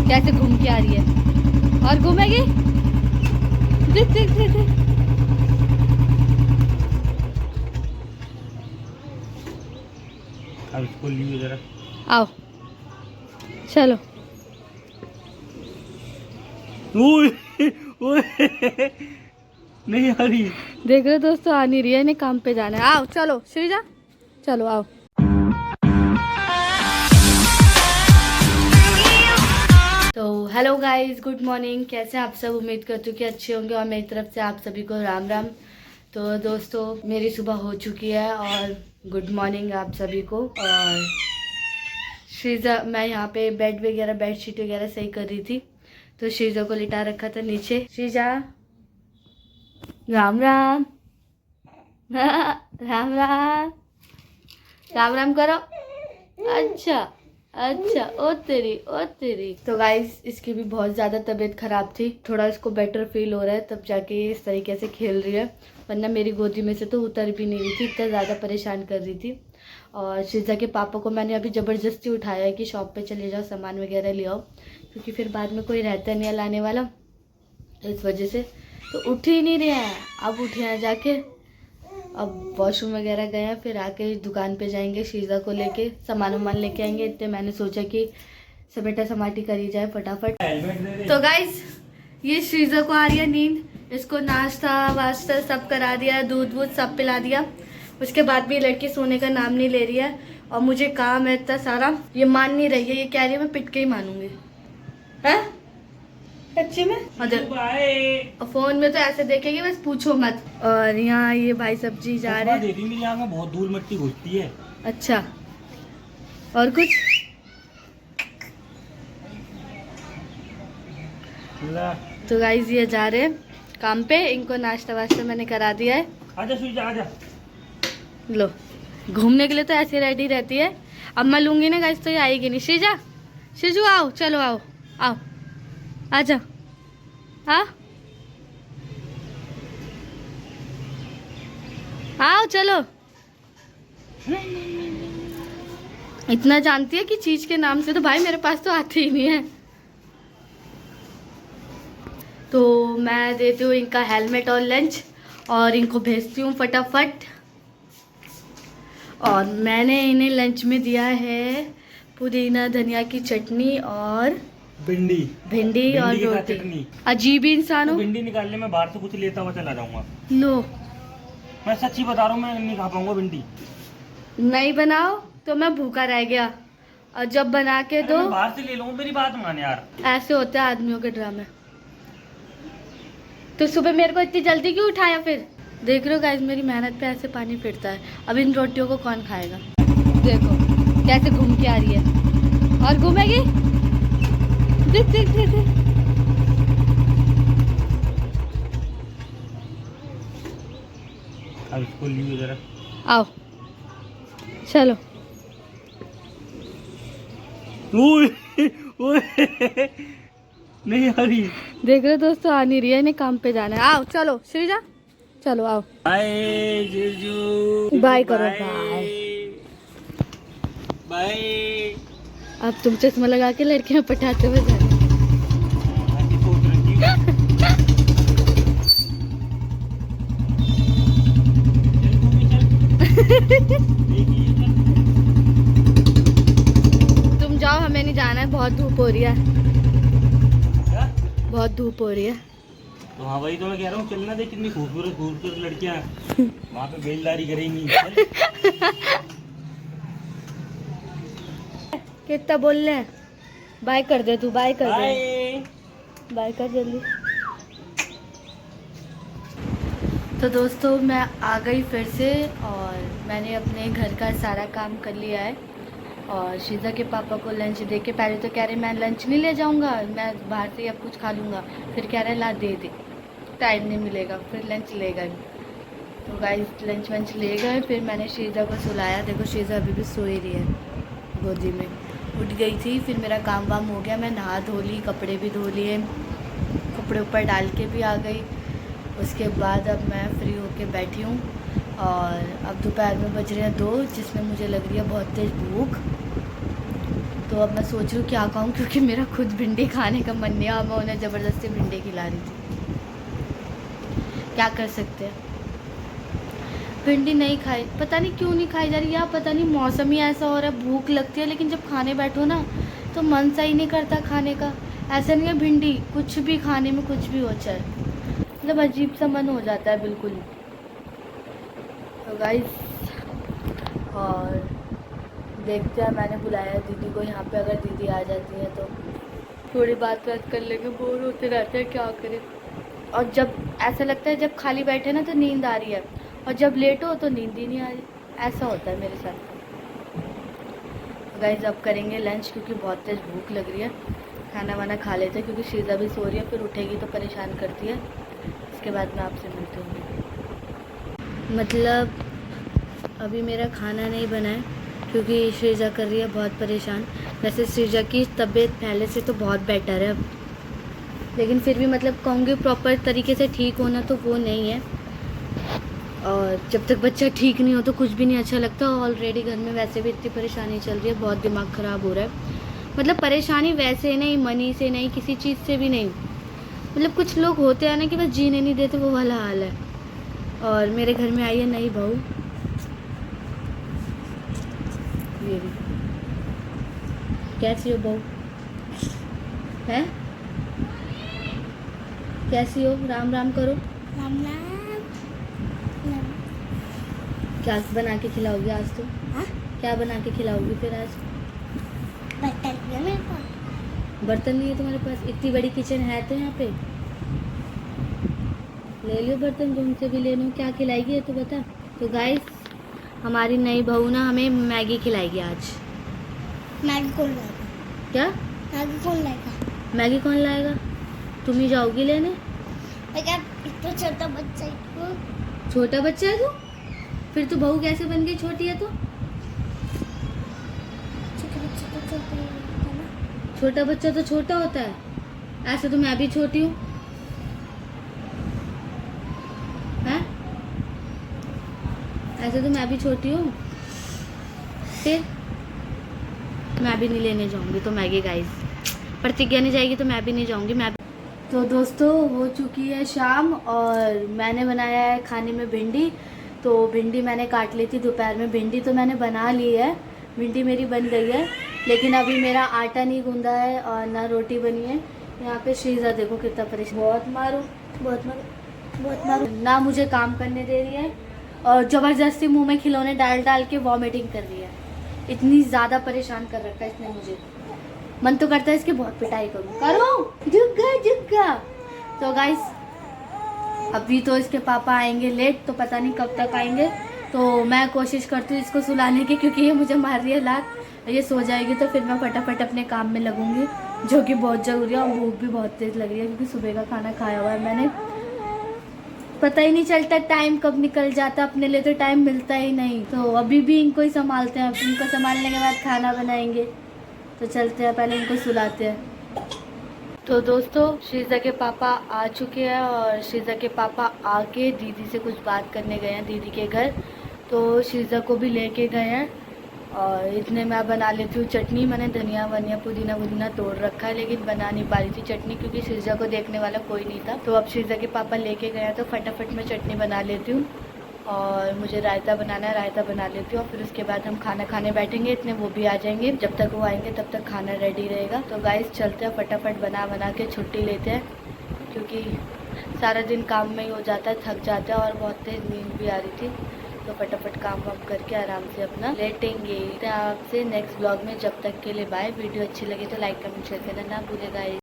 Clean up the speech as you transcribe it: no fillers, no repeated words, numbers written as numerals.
कैसे घूम के आ रही है और घूमेगी। देख देख देख देख। अब इसको लिए जरा। आओ चलो। ओए ओए नहीं आ रही। देख रहे हो दोस्तों, आ नहीं रही है, इन्हें काम पे जाना है। आओ चलो श्रीजा, चलो आओ। तो हेलो गाइस, गुड मॉर्निंग। कैसे आप सब? उम्मीद करती हूँ कि अच्छे होंगे और मेरी तरफ से आप सभी को राम राम। तो दोस्तों मेरी सुबह हो चुकी है और गुड मॉर्निंग आप सभी को। और श्रीजा, मैं यहाँ पे बेड वगैरह बेडशीट वगैरह सही कर रही थी, तो श्रीजा को लिटा रखा था नीचे। श्रीजा राम राम। राम राम राम राम करो। अच्छा अच्छा, ओ तेरी। तो गाइस इसकी भी बहुत ज़्यादा तबीयत ख़राब थी, थोड़ा इसको बेटर फील हो रहा है, तब जाके इस तरीके से खेल रही है, वरना मेरी गोदी में से तो उतर भी नहीं रही थी, इतना ज़्यादा परेशान कर रही थी। और श्रीजा के पापा को मैंने अभी ज़बरदस्ती उठाया है कि शॉप पे चले जाओ, सामान वगैरह ले आओ, क्योंकि फिर बाद में कोई रहता नहीं है लाने वाला, इस वजह से तो उठ ही नहीं रहे हैं। अब उठे हैं जाके, अब वॉशरूम वगैरह गए हैं, फिर आके दुकान पे जाएंगे, श्रीजा को लेके सामान वामान लेके आएंगे। इतने मैंने सोचा कि समेटा समाटी करी जाए फटाफट। तो गाइस ये श्रीजा को आ रही है नींद, इसको नाश्ता वास्ता सब करा दिया, दूध वूध सब पिला दिया। उसके बाद भी लड़की सोने का नाम नहीं ले रही है और मुझे काम है इतना सारा, ये मान नहीं रही है, ये कह रही है मैं पिट के ही मानूंगी। है सच्ची में? और फोन में तो ऐसे देखेगी बस पूछो मत। और यहाँ ये भाई सब्जी जा रहे हैं। मेरी आँख में बहुत धूल मिट्टी घुसती है। अच्छा, और कुछ? तो गाइस ये जा रहे हैं काम पे, इनको नाश्ता वास्ता मैंने करा दिया है। आजा सुईजा आजा। लो, घूमने के लिए तो ऐसे रेडी रहती है, अब मैं लूंगी ना गाइस तो ये आएगी नहीं। श्रीजा, श्रीजू आओ, चलो आओ आओ, आजा। हाँ आओ चलो। इतना जानती है कि चीज के नाम से, तो भाई मेरे पास तो आती ही नहीं है। तो मैं देती हूँ इनका हेलमेट और लंच और इनको भेजती हूँ फटाफट। और मैंने इन्हें लंच में दिया है पुदीना धनिया की चटनी और भिंडी और रोटी। अजीब ही इंसान हो। तो भिंडी निकालने में बाहर से कुछ लेता हुआ चला जाऊंगा। लो, मैं सच्ची बता रहा हूँ, मैं नहीं खा पाऊंगा भिंडी। नहीं बनाओ तो मैं भूखा रह गया, और जब बना के दो बाहर से ले लूंगा, मेरी बात मान यार। ऐसे होते हैं आदमियों के ड्रामे। तो सुबह मेरे को इतनी जल्दी क्यों उठाया फिर? देख रहे हो गाइस मेरी मेहनत पे ऐसे पानी फिरता है। अब इन रोटियों को कौन खाएगा? देखो कैसे घूम के आ रही है और घूमेगी। देख देख देख देख। अब इसको लिए जरा। आओ चलो। ओए ओए नहीं आ रही। देख रहे हो दोस्तों, आ नहीं रही है, इन्हें काम पे जाना है। आओ चलो श्रीजा, चलो आओ। बाय जीजू, बाय करो, बाय बाय। अब तुम चश्मा लगा के लड़कियां पटाते हुए जाना। तुम जाओ, हमें नहीं जाना है, बहुत धूप हो रही है। क्या? बहुत धूप हो रही है। तो हाँ वही तो मैं कह रहा हूँ, चलना देख कितनी खूबसूरत खूबसूरत लड़कियाँ वहाँ पे बेलदारी करेंगी। कितना बोल रहे हैं? बाय कर दे तू, बाय कर दे, बाय कर जल्दी। तो दोस्तों मैं आ गई फिर से और मैंने अपने घर का सारा काम कर लिया है। और श्रीजा के पापा को लंच दे के, पहले तो कह रहे मैं लंच नहीं ले जाऊंगा, मैं बाहर से अब कुछ खा लूँगा, फिर कह रहे ला दे दे, टाइम नहीं मिलेगा, फिर लंच ले गए। तो गाइस लंच वंच ले गए, फिर मैंने श्रीजा को सुलाया। देखो श्रीजा अभी भी सोई रही है गोदी में, उठ गई थी। फिर मेरा काम वाम हो गया, मैं नहा धो ली, कपड़े भी धो लिए, कपड़े ऊपर डाल के भी आ गई। उसके बाद अब मैं फ्री होके बैठी हूँ और अब दोपहर में बज रहे हैं 2, जिसमें मुझे लग रही है बहुत तेज़ भूख। तो तो अब मैं सोच रही हूँ क्या खाऊं, क्योंकि मेरा खुद भिंडी खाने का मन नहीं है और मैं उन्हें ज़बरदस्ती भिंडी खिला रही थी। क्या कर सकते हैं। भिंडी नहीं खाई, पता नहीं क्यों नहीं खाई जा रही, या पता नहीं मौसम ही ऐसा हो रहा है, भूख लगती है लेकिन जब खाने बैठो ना तो मन सा ही नहीं करता खाने का। ऐसा नहीं है भिंडी, कुछ भी खाने में कुछ भी हो जाए, मतलब अजीब सा मन हो जाता है बिल्कुल। तो गाइस, और देखते हैं, मैंने बुलाया दीदी को यहाँ पे, अगर दीदी आ जाती है तो थोड़ी बात कर लेंगे, बोर होते रहते हैं, क्या करें। और जब ऐसा लगता है जब खाली बैठे ना तो नींद आ रही है, और जब लेट हो तो नींद ही नहीं आ रही, ऐसा होता है मेरे साथ। गाइस अब करेंगे लंच, क्योंकि बहुत तेज़ भूख लग रही है। खाना वाना खा लेते हैं, क्योंकि शीज़ा भी सो रही है, फिर उठेगी तो परेशान करती है। इसके बाद मैं आपसे मिलती हूँ। मतलब अभी मेरा खाना नहीं बना है, क्योंकि शीज़ा कर रही है बहुत परेशान। वैसे शीज़ा की तबीयत पहले से तो बहुत बेटर है अब, लेकिन फिर भी मतलब कहूँगी प्रॉपर तरीके से ठीक होना तो वो नहीं है। और जब तक बच्चा ठीक नहीं हो तो कुछ भी नहीं अच्छा लगता। ऑलरेडी घर में वैसे भी इतनी परेशानी चल रही है, बहुत दिमाग ख़राब हो रहा है। मतलब परेशानी वैसे नहीं, मनी से नहीं, किसी चीज़ से भी नहीं। मतलब कुछ लोग होते हैं ना कि बस जीने नहीं देते, वो वाला हाल है। और मेरे घर में आई है नई बहू, ये भी। कैसी हो बहू? है कैसी हो? राम राम करो। राम राम। क्या बना के खिलाओगी आज तो? हाँ? क्या बना के खिलाओगी फिर आज? बर्तन है मेरे पास। बर्तन नहीं है तुम्हारे पास? इतनी बड़ी किचन है तो यहाँ पे ले लियो बर्तन, जो उनसे भी ले लो। क्या खिलाएगी ये तो बता। तो गाइस, हमारी नई बहू ना हमें मैगी खिलाएगी आज। मैगी कौन लाएगा? क्या मैगी कौन लाएगा? मैगी कौन लाएगा? तुम ही जाओगी लेने? मैं इतना छोटा बच्चा हूँ। छोटा बच्चा है तू? फिर तू बहू कैसे बन गई? छोटी है तो? छोटे बच्चे तो छोटे ही होते हैं ना। छोटा बच्चा तो छोटा होता है, ऐसे तो मैं भी छोटी हूँ। हैं? ऐसे तो मैं भी छोटी हूँ। फिर मैं भी नहीं लेने जाऊंगी तो मैगी। गाइस, प्रतिज्ञा नहीं जाएगी तो मैं भी नहीं जाऊंगी। मैं तो दोस्तों, हो चुकी है शाम और मैंने बनाया है खाने में भिंडी। तो भिंडी मैंने काट ली थी दोपहर में। भिंडी तो मैंने बना ली है, भिंडी मेरी बन गई है, लेकिन अभी मेरा आटा नहीं गूंदा है और ना रोटी बनी है। यहाँ पे शीज़ा देखो कितना परेशान, बहुत मारो बहुत मारो बहुत मारो, ना मुझे काम करने दे रही है और ज़बरदस्ती मुंह में खिलौने डाल डाल के वॉमिटिंग कर रही है। इतनी ज़्यादा परेशान कर रखा है इसने मुझे, मन तो करता है इसकी बहुत पिटाई करूँ। करो जुग्गा। तो गाइस, अभी तो इसके पापा आएंगे लेट, तो पता नहीं कब तक आएंगे। तो मैं कोशिश करती हूँ इसको सुलाने की, क्योंकि ये मुझे मार रही है लात। ये सो जाएगी तो फिर मैं फटाफट अपने काम में लगूंगी, जो कि बहुत ज़रूरी है। और भूख भी बहुत तेज़ लग रही है, क्योंकि सुबह का खाना खाया हुआ है मैंने। पता ही नहीं चलता टाइम कब निकल जाता, अपने लिए तो टाइम मिलता ही नहीं। तो अभी भी इनको ही संभालते हैं, इनको संभालने के बाद खाना बनाएंगे। तो चलते हैं, पहले इनको सुलाते हैं। तो दोस्तों, शीज़ा के पापा आ चुके हैं और शीज़ा के पापा आके दीदी से कुछ बात करने गए हैं दीदी के घर। तो शीज़ा को भी लेके गए हैं और इतने मैं बना लेती हूँ चटनी। मैंने धनिया वनिया पुदीना तोड़ रखा है, लेकिन बना नहीं पा रही थी चटनी, क्योंकि शीज़ा को देखने वाला कोई नहीं था। तो अब शीज़ा के पापा लेके गए हैं तो फटाफट मैं चटनी बना लेती हूँ। और मुझे रायता बनाना है, रायता बना लेती हूँ। फिर उसके बाद हम खाना खाने बैठेंगे, इतने वो भी आ जाएंगे। जब तक वो आएंगे तब तक खाना रेडी रहेगा। तो गाइस, चलते हैं, फटाफट बना के छुट्टी लेते हैं, क्योंकि सारा दिन काम में ही हो जाता है, थक जाते हैं और बहुत तेज़ नींद भी आ रही थी। तो फटाफट काम वाम करके आराम से अपना लेटेंगे। आपसे नेक्स्ट ब्लॉग में, जब तक के लिए बाय। वीडियो अच्छी लगी तो लाइक कमेंट शेयर करना ना भूलेगा।